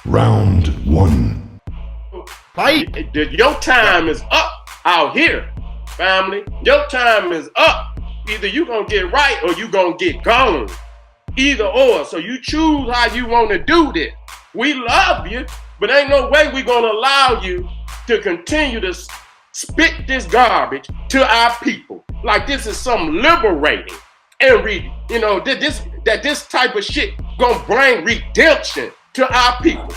Round one. Fight. Your time is up out here, family. Your time is up. Either you gonna get right or you gonna get gone. Either or. So you choose how you want to do this. We love you, but ain't no way we gonna allow you to continue to spit this garbage to our people. Like this is some liberating and this type of shit gonna bring redemption to our people.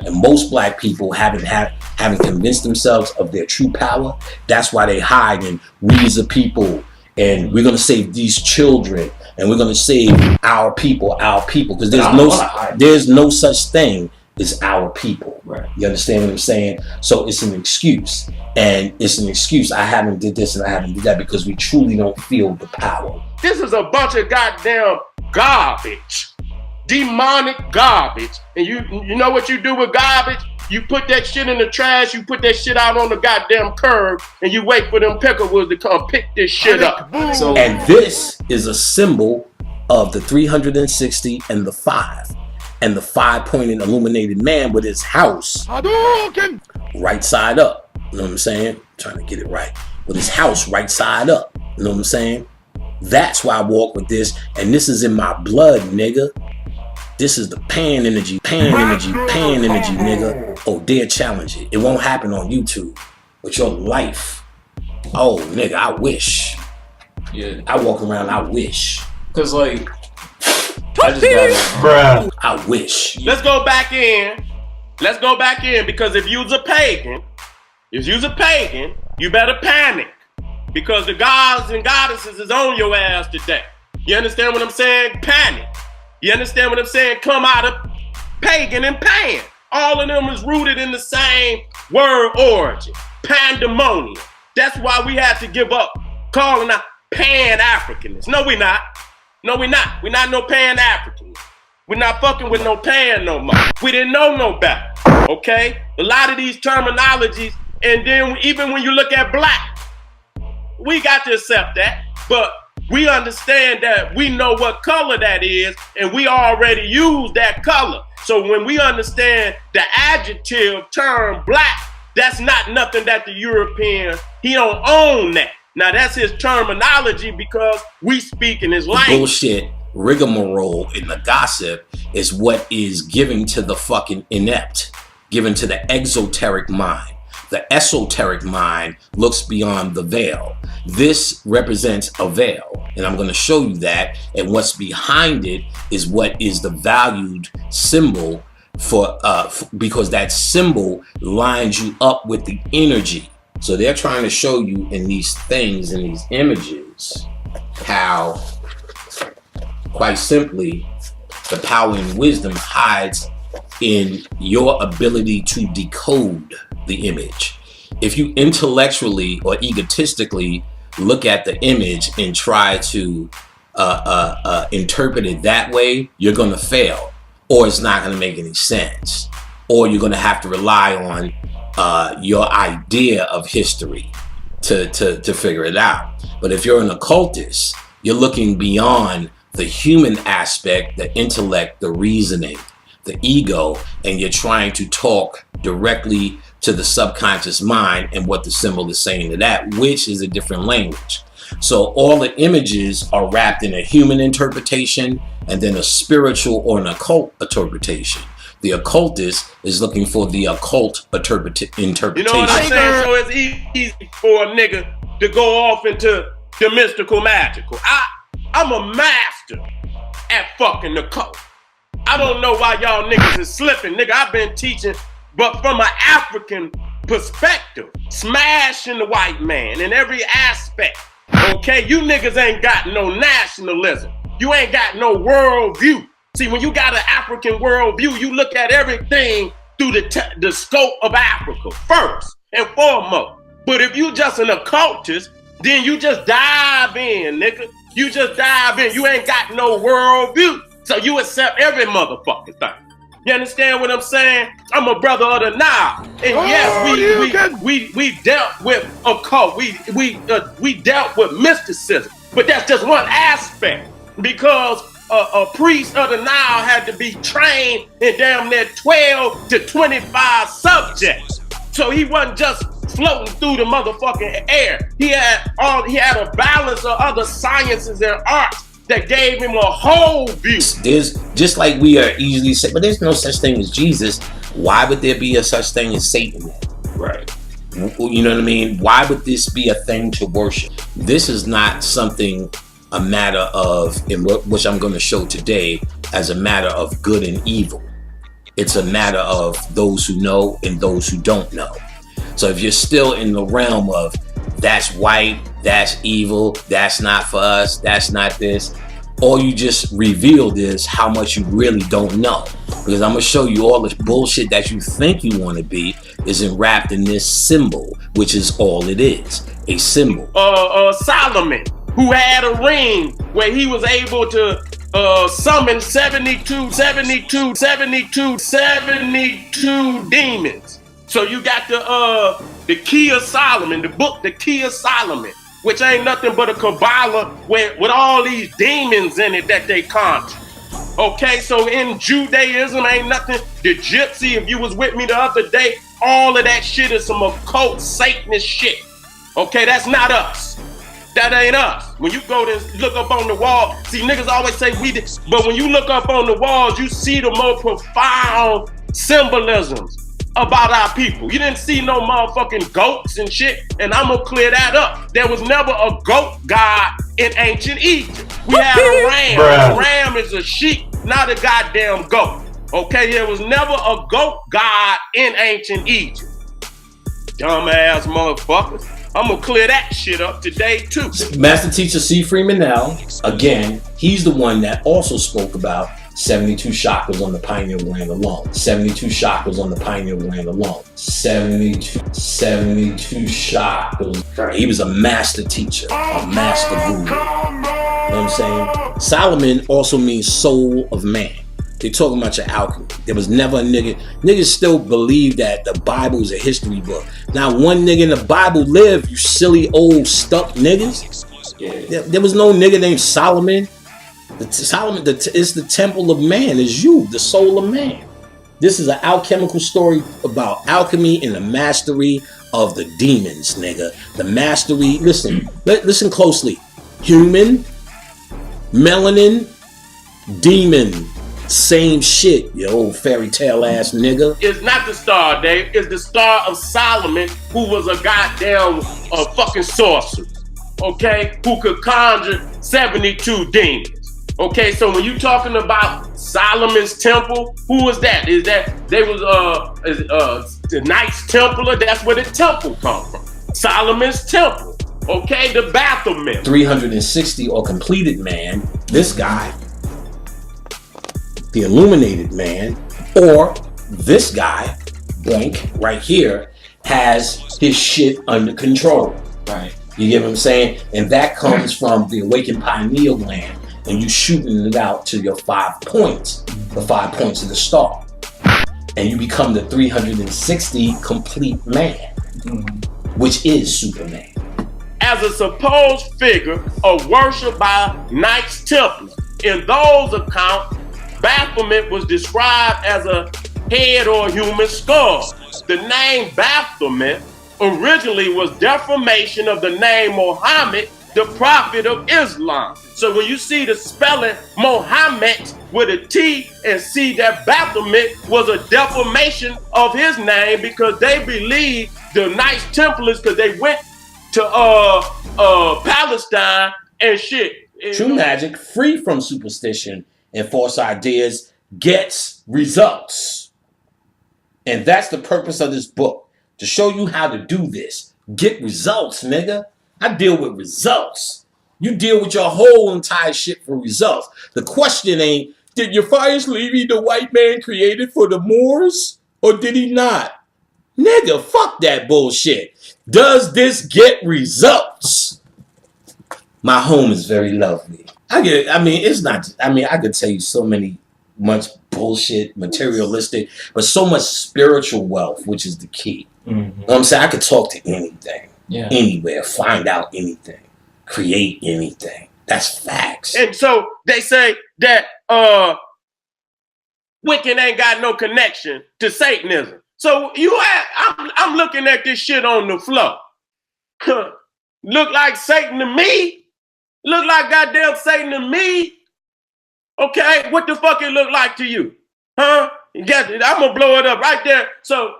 And most black people haven't convinced themselves of their true power. That's why they hide in we as a people, and we're gonna save these children, and we're gonna save our people, because there's no such thing as our people. Right. You understand what I'm saying? So it's an excuse, and it's an excuse. I haven't did this and I haven't did that because we truly don't feel the power. This is a bunch of goddamn garbage. Demonic garbage. And you know what you do with garbage? You put that shit in the trash, you put that shit out on the goddamn curb, and you wait for them pickerwoods to come pick this shit up. And this is a symbol of the 360 and the 5. And the 5-pointed illuminated man with his house right side up. You know what I'm saying? I'm trying to get it right. With his house right side up. You know what I'm saying? That's why I walk with this. And this is in my blood, nigga. This is the pan energy, nigga. Oh, dare challenge it. It won't happen on YouTube. But your life, oh, nigga, I wish. Yeah. I walk around, I wish. Cause like, I just got it. I wish. Let's go back in. Because if you's a pagan, you better panic. Because the gods and goddesses is on your ass today. You understand what I'm saying? Panic. You understand what I'm saying? Come out of pagan and pan. All of them is rooted in the same word origin. Pandemonium. That's why we have to give up calling out Pan-Africanists. No, we're not. We're not no Pan-Africanists. We're not fucking with no Pan no more. We didn't know no better. Okay? A lot of these terminologies, and then even when you look at black, we got to accept that. But we understand that we know what color that is, and we already use that color. So when we understand the adjective term black, that's not nothing that the European, he don't own that. Now that's his terminology because we speak in his language. Bullshit rigmarole in the gossip is what is given to the fucking inept, given to the exoteric mind. The esoteric mind looks beyond the veil. This represents a veil, and I'm going to show you that. And what's behind it is what is the valued symbol because that symbol lines you up with the energy. So they're trying to show you in these things, in these images, how, quite simply, the power and wisdom hides in your ability to decode the image. If you intellectually or egotistically look at the image and try to interpret it that way, you're going to fail, or it's not going to make any sense, or you're going to have to rely on your idea of history to figure it out. But if you're an occultist, you're looking beyond the human aspect, the intellect, the reasoning, the ego, and you're trying to talk directly to the subconscious mind and what the symbol is saying to that, which is a different language. So all the images are wrapped in a human interpretation and then a spiritual or an occult interpretation. The occultist is looking for the occult interpretation. You know what I'm saying? So it's easy for a nigga to go off into the mystical magical. I'm a master at fucking the occult. I don't know why y'all niggas is slipping. Nigga, I've been teaching, but from an African perspective, smashing the white man in every aspect. Okay, you niggas ain't got no nationalism. You ain't got no worldview. See, when you got an African worldview, you look at everything through the scope of Africa first and foremost. But if you just an occultist, then you just dive in, nigga. You just dive in. You ain't got no worldview. So you accept every motherfucking thing. You understand what I'm saying? I'm a brother of the Nile. And yes, we dealt with occult. We dealt with mysticism. But that's just one aspect. Because a priest of the Nile had to be trained in damn near 12 to 25 subjects. So he wasn't just floating through the motherfucking air. He had a balance of other sciences and arts that gave him a whole view. There's just like we are easily said, but there's no such thing as Jesus. Why would there be a such thing as Satan? Right. You know what I mean? Why would this be a thing to worship? This is not something, a matter of, which I'm going to show today, as a matter of good and evil. It's a matter of those who know and those who don't know. So if you're still in the realm of that's white, that's evil, that's not for us, that's not this, all you just revealed is how much you really don't know. Because I'm going to show you all the bullshit that you think you want to be is enwrapped in this symbol, which is all it is, a symbol. Solomon, who had a ring where he was able to summon 72 demons. So you got the Key of Solomon, the book, the Key of Solomon, which ain't nothing but a Kabbalah with all these demons in it that they conjure. Okay, so in Judaism ain't nothing. The Gypsy, if you was with me the other day, all of that shit is some occult Satanist shit. Okay, that's not us. That ain't us. When you go to look up on the wall, see, niggas always say we did, but when you look up on the walls, you see the more profound symbolisms about our people. You didn't see no motherfucking goats and shit, and I'm gonna clear that up. There was never a goat god in ancient Egypt. We had a ram. A ram is a sheep, not a goddamn goat. Okay, there was never a goat god in ancient Egypt. Dumbass motherfuckers. I'm gonna clear that shit up today too. Master Teacher C. Freeman now, again, he's the one that also spoke about 72 chakras on the pineal gland alone. 72 chakras on the pineal gland alone. 72 chakras. He was a master teacher, a master guru. You know what I'm saying? Solomon also means soul of man. They're talking about your alchemy. There was never a nigga. Niggas still believe that the Bible is a history book. Now, one nigga in the Bible lived, you silly old stuck niggas. There was no nigga named Solomon. Solomon is the temple of man, is you, the soul of man. This is an alchemical story about alchemy and the mastery of the demons, nigga. The mastery, listen closely. Human, melanin, demon. Same shit, you old fairy tale ass nigga. It's not the star, Dave. It's the star of Solomon, who was a goddamn fucking sorcerer, okay? Who could conjure 72 demons. Okay, so when you talking about Solomon's temple, who was that? Is that they was the Knights Templar? That's where the temple come from. Solomon's temple. Okay, the Baphomet. 360 or completed man, this guy. The illuminated man, or this guy, blank, right here, has his shit under control. Right. You get what I'm saying? And that comes from the awakened pineal gland, and you shooting it out to your 5 points, the 5 points of the star. And you become the 360 complete man, which is Superman. As a supposed figure of worship by Knights Templars, in those accounts, Baphomet was described as a head or human skull. The name Baphomet originally was deformation of the name Muhammad, the prophet of Islam. So when you see the spelling Muhammad with a T and see that Baphomet was a deformation of his name because they believe the Knights Templars, because they went to Palestine and shit. True magic, free from superstition and false ideas, gets results. And that's the purpose of this book, to show you how to do this. Get results, nigga. I deal with results. You deal with your whole entire shit for results. The question ain't, did Euphrates Levy, the white man, created for the Moors? Or did he not? Nigga, fuck that bullshit. Does this get results? My home is very lovely. I could tell you so much bullshit, materialistic, but so much spiritual wealth, which is the key. You know what I'm saying? I could talk to anything, anywhere, find out anything, create anything. That's facts. And so they say that Wiccan ain't got no connection to Satanism. So I'm looking at this shit on the floor. Look like Satan to me? Look like goddamn Satan to me? Okay, what the fuck it look like to you? Huh? I'm gonna blow it up right there. So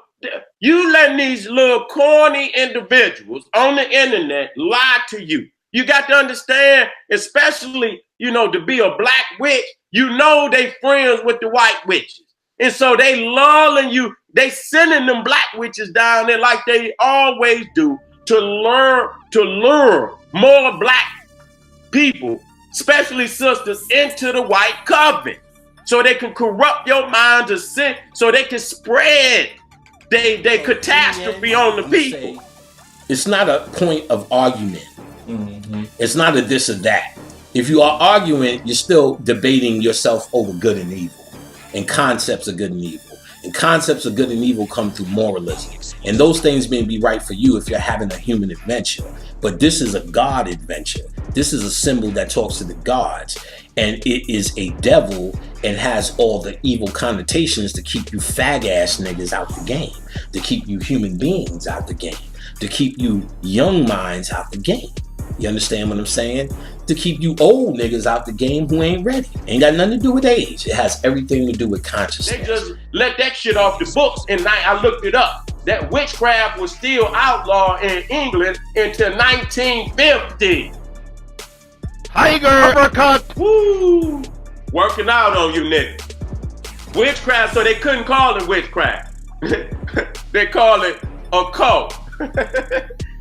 you letting these little corny individuals on the internet lie to you. You got to understand, especially, to be a black witch, they friends with the white witches. And so they lulling you, they sending them black witches down there like they always do to lure more black people, especially sisters, into the white covenant. So they can corrupt your mind to sin, so they can spread they catastrophe on the people. It's not a point of argument. Mm-hmm. It's not a this or that. If you are arguing, you're still debating yourself over good and evil and concepts of good and evil. And concepts of good and evil come through moralism. And those things may be right for you if you're having a human adventure. But this is a God adventure. This is a symbol that talks to the gods. And it is a devil and has all the evil connotations to keep you fag-ass niggas out the game. To keep you human beings out the game. To keep you young minds out the game. You understand what I'm saying? To keep you old niggas out the game who ain't ready. Ain't got nothing to do with age. It has everything to do with consciousness. They just let that shit off the books, and I looked it up. That witchcraft was still outlawed in England until 1950. Tiger uppercut! Woo! Working out on you niggas. Witchcraft, so they couldn't call it witchcraft. They call it occult.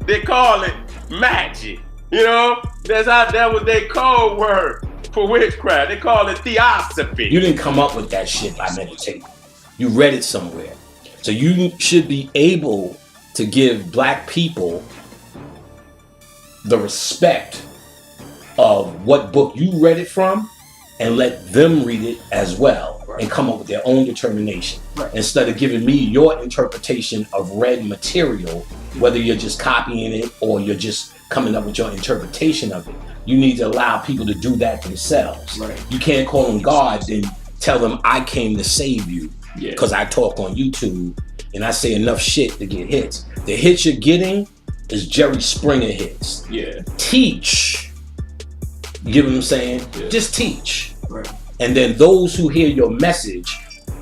They call it magic. That was their code word for witchcraft. They call it theosophy. You didn't come up with that shit by meditating. You read it somewhere. So you should be able to give black people the respect of what book you read it from and let them read it as well, right, and come up with their own determination. Right. Instead of giving me your interpretation of read material, whether you're just copying it or you're just coming up with your interpretation of it. You need to allow people to do that themselves. Right. You can't call them God, then tell them I came to save you because I talk on YouTube and I say enough shit to get hits. The hits you're getting is Jerry Springer hits. Yeah. Teach. You get what I'm saying? Yeah. Just teach. Right. And then those who hear your message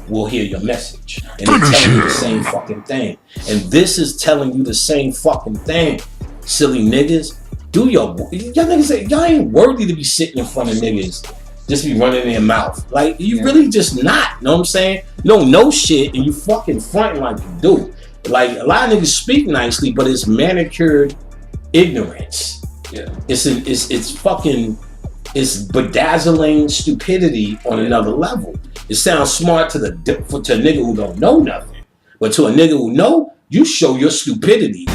will hear your message. And they're telling you the same fucking thing. And this is telling you the same fucking thing. Silly niggas. Y'all niggas say, y'all ain't worthy to be sitting in front of niggas. Just be running in their mouth. Like, you really just not. Know what I'm saying? You don't know shit and you fucking fronting like you do. Like, a lot of niggas speak nicely, but it's manicured ignorance. Yeah. It's bedazzling stupidity on another level. It sounds smart to a nigga who don't know nothing. But to a nigga who know, you show your stupidity.